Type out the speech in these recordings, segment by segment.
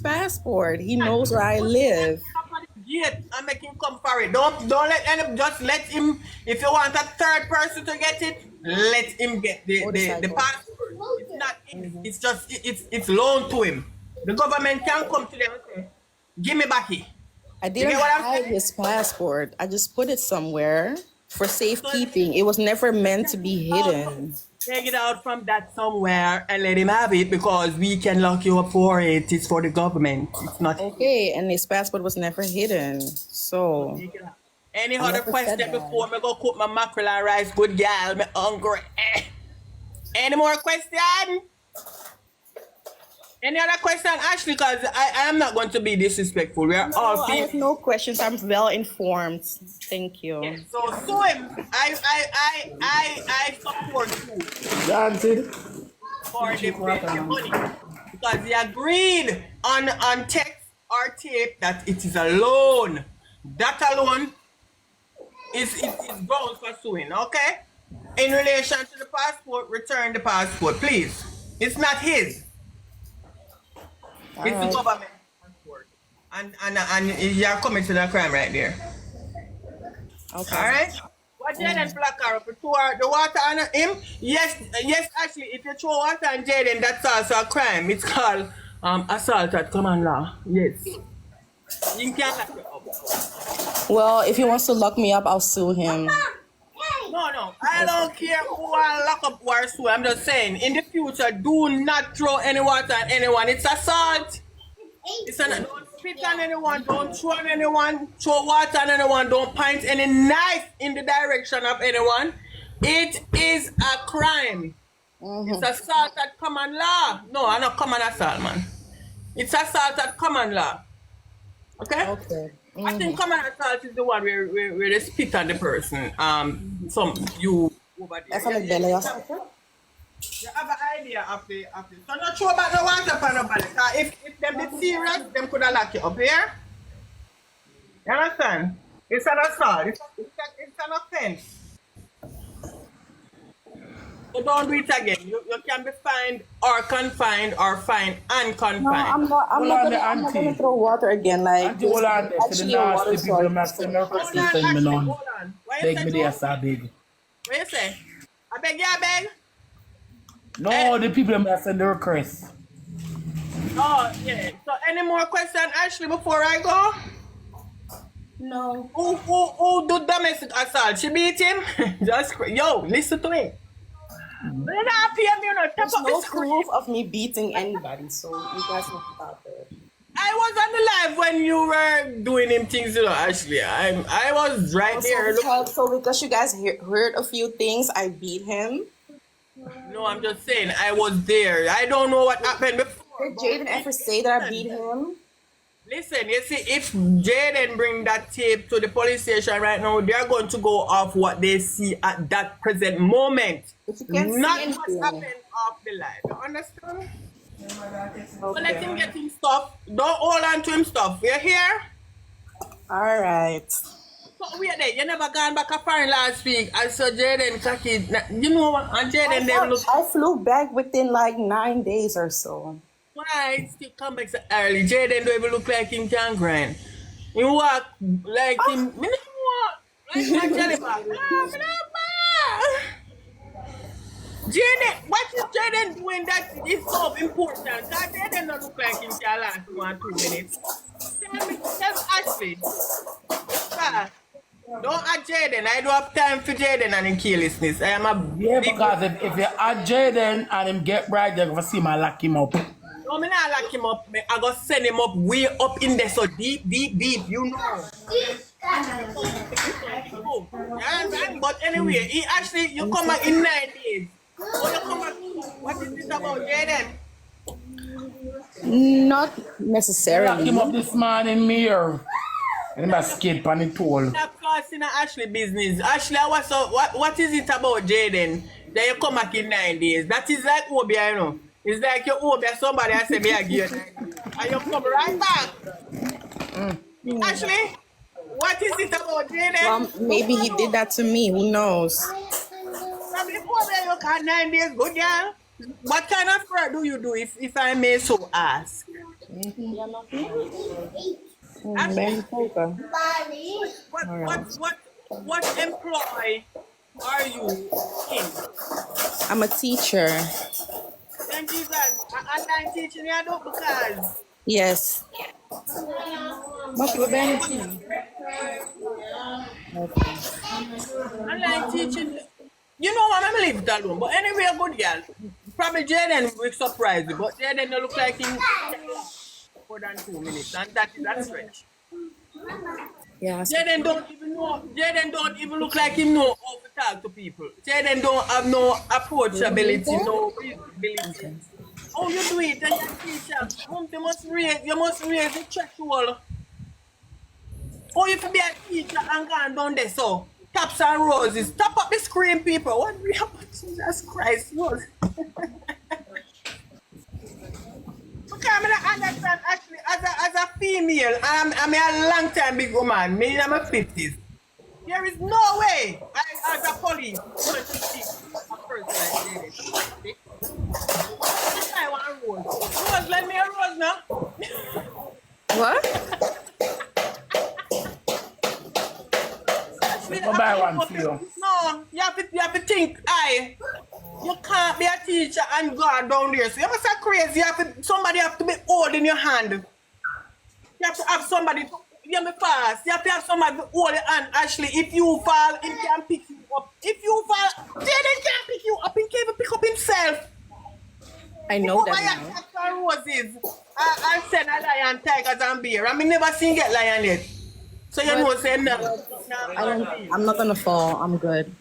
passport. He knows where I live. Gate and make him come for it. Don't let any just let him. If you want a third person to get it, let him get the passport. It's not his. It's just it's loaned to him. The government can come to them and say, "Give me back it." I You didn't get what I'm hide saying? his passport. I just put it somewhere for So safekeeping. It was never meant to be hidden. take it out from that somewhere and let him have it because we can lock you up for it. It's for the government. It's not. Okay, and his passport was never hidden. So So take it out. Any I other never said question that. before me go cook my mackerel and rice? Good girl, me hungry. Any more question? Any other question, Ashley? Because I am not going to be disrespectful. We are No, all I have people. no questions. I'm well informed. Thank Yes. you. So sue him. I support you Granted. for the money because he agreed on text or tape that it is a loan. That alone is grounds for suing. Okay. In relation to the passport, return the passport, please. It's not his. All It's the right. government passport. And you're committing a crime right there. Okay. Alright? What Jaden Blackar for the water on him? Yes, actually, if you throw water on Jaden, that's also a crime. It's called assault at common law. Yes. You can't lock it up. Well, if he wants to lock me up, I'll sue him. No. I don't care who I lock up or sue. I'm just saying, in the future, do not throw any water on anyone. It's assault. Don't spit on anyone, don't throw on anyone, throw water on anyone, don't point any knife in the direction of anyone. It is a crime. It's assault at common law. No, I'm not common assault, man. It's assault at common law. Okay? Okay. I think common assault is the one where they spit on the person. You over there. That's like belly. You have an idea of the. So not sure about the water for nobody. If them be serious, them could have locked you up here. You understand? It's an assault. It's an offense. So don't do it again. You can be fined or confined or fined and No, confined. I'm not. I'm Hold not on, gonna. the I'm not gonna auntie. throw water again. Like Auntie, hold on there. For the actually a water nasty people, them source. have send their Hold request on, send me Ashley. none. Hold on. What you Beg say, me Joe? there, sir, beg. What you say? I beg you, I beg. No, the people them have send the request. Oh, yeah. So any more questions, Ashley, before I go? No. Who do domestic assault? She beat him? Yo, listen to it. But you not pay me, you know, There's top up no the screen. proof of me beating anybody, so you guys know about it. I was on the live when you were doing him things, you know, Ashley. I was right there. Look. So because you guys heard a few things, I beat him. No, I'm just saying, I was there. I don't know what happened before. Did Jaden ever say that I beat him? Listen, you see, if Jaden bring that tape to the police station right now, they're going to go off what they see at that present moment. But you can't Not see what anything. happened off the live. You understand? So let Okay. him get him stuff. Don't hold on to him stuff. You hear? All right. So wait there. You never gone back a foreign last week. I saw Jaden cocky. You know what? And Jaden them look. I flew back within like 9 days or so. Why still come back so early? Jaden don't even look like him can grind. He walk like him. Me not walk like a jelly bag. Jaden, what is Jaden doing that is so important? Because Jaden don't look like him can last 1 2 minutes. Tell Ashley. Sir, don't add Jaden. I don't have time for Jaden and him carelessness. I am a Yeah, big. because if you add Jaden and him get right, you're going to see my lock him up. No, me not lock him up. I go send him up way up in there, so deep. You know. But anyway, he actually you come back in 9 days. Oh, you come back. What is this about, Jaden? Not Lock necessarily. him up this morning, mirror. And him a skate on the toll. Stop causing Ashley business. Ashley, what is it about Jaden that you come back in 9 days? That is like Obia, you know. It's like you Obia somebody I say me I give you 9 days. And you come right back. Ashley, what is it about Jaden? Well, maybe he did that to me. Who knows? From the Obia you got 9 days, good girl. What kind of fraud do you do if I may so ask? Ashley, Ben poker. what All what right. what what employ are you in? I'm a teacher. Then Jesus, online teaching you do because Yes. Much of a Ben what tea. Okay. online teaching, you know what, I'm gonna leave it alone. But anyway, a good girl. Probably Jaden will surprise you, but Jaden don't look like him more than 2 minutes, and that is a stretch. Yeah. Jaden don't even look like him know how to talk to people. Jaden don't have no approachability, no visibility. Okay. How you do it and your teacher? You must raise the threshold. How you be a teacher and go down there so taps and roses. Tap up the screen, people. What we have? Jesus Christ, Lord. Because I don't understand actually as a female, I'm a long time big woman, me in my 50s. There is no way I as a police going to see a person like this. I want a rose. Rose, let me a rose now. What? Go buy one for you. No, you have to think, you can't be a teacher and go down there. So you must be crazy. Somebody have to be holding your hand. You have to have somebody to you me fast. You have to have somebody to hold your hand. Actually, if you fall, he can pick you up. If you fall, Jaden can't pick you up. He can't even pick up himself. I know that I now. have roses. I send a lion, tigers, and bear. I mean, never seen get lion yet. So you know, say no. I'm not gonna fall. I'm good.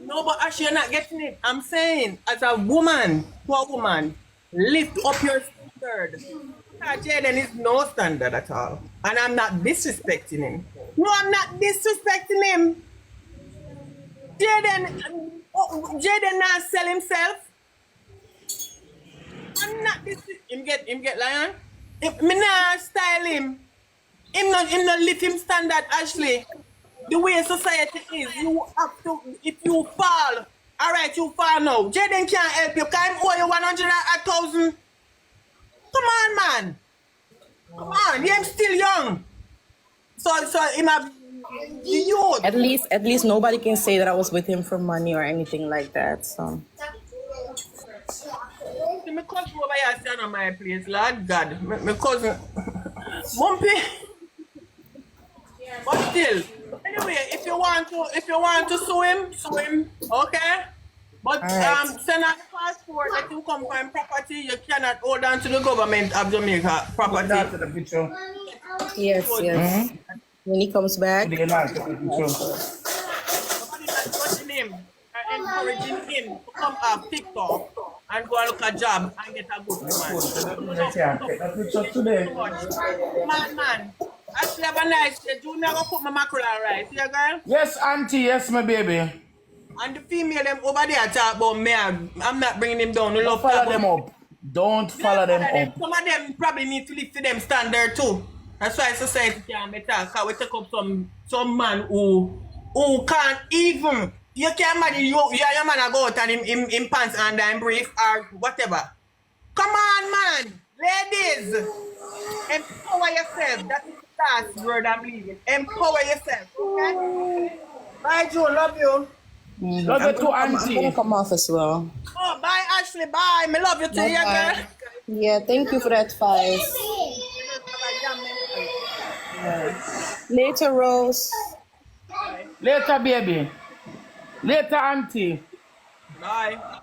No, but actually, you're not getting it. I'm saying, as a woman, to a woman, lift up your standard. Jaden is no standard at all. And I'm not disrespecting him. No, I'm not disrespecting him. Jaden not sell himself. I'm not him get lion. Me not style him. Him not lift him standard, Ashley. The way society is, you have to, if you fall, all right, you fall now. Jaden can't help you. Can him owe you 100,000? Come on, man. Come on, him still young. So him have the youth. At least nobody can say that I was with him for money or anything like that. So My cousin over here stand on my place, Lord God. My cousin, Mumpy. But still, anyway, if you want to sue him, okay? But right. send out the passport that you come from property. You cannot hold on to the government of Jamaica property. That's the picture. yes. When he comes back, They like the picture. Nobody not touching him and encouraging him to come off TikTok and go and look a job and get a good woman. Let's take that picture today. Man. Actually, have a nice day. Junior, go put my mackerel and rice. Yeah, girl? Yes, auntie. Yes, my baby. And the female them over there talk about me. I'm not bringing them down. You Don't love follow talk them about- up. Don't follow them up. Some of them probably need to lift to them standard too. That's why society can't be talk. Cause we take up some man who can't even. You can't imagine you and your man a go out and him pants under and brief or whatever. Come on, man. Ladies. Empower yourself. That is the last word I'm leaving. Empower yourself. Okay? Bye, Joe. Love you. Love you too, I'm auntie. gonna come off as well. Oh, bye, Ashley. Bye. Me love you too, yeah, Bye-bye. girl. Yeah, thank you for that advice. Later, Rose. Later, baby. Later, auntie. Bye.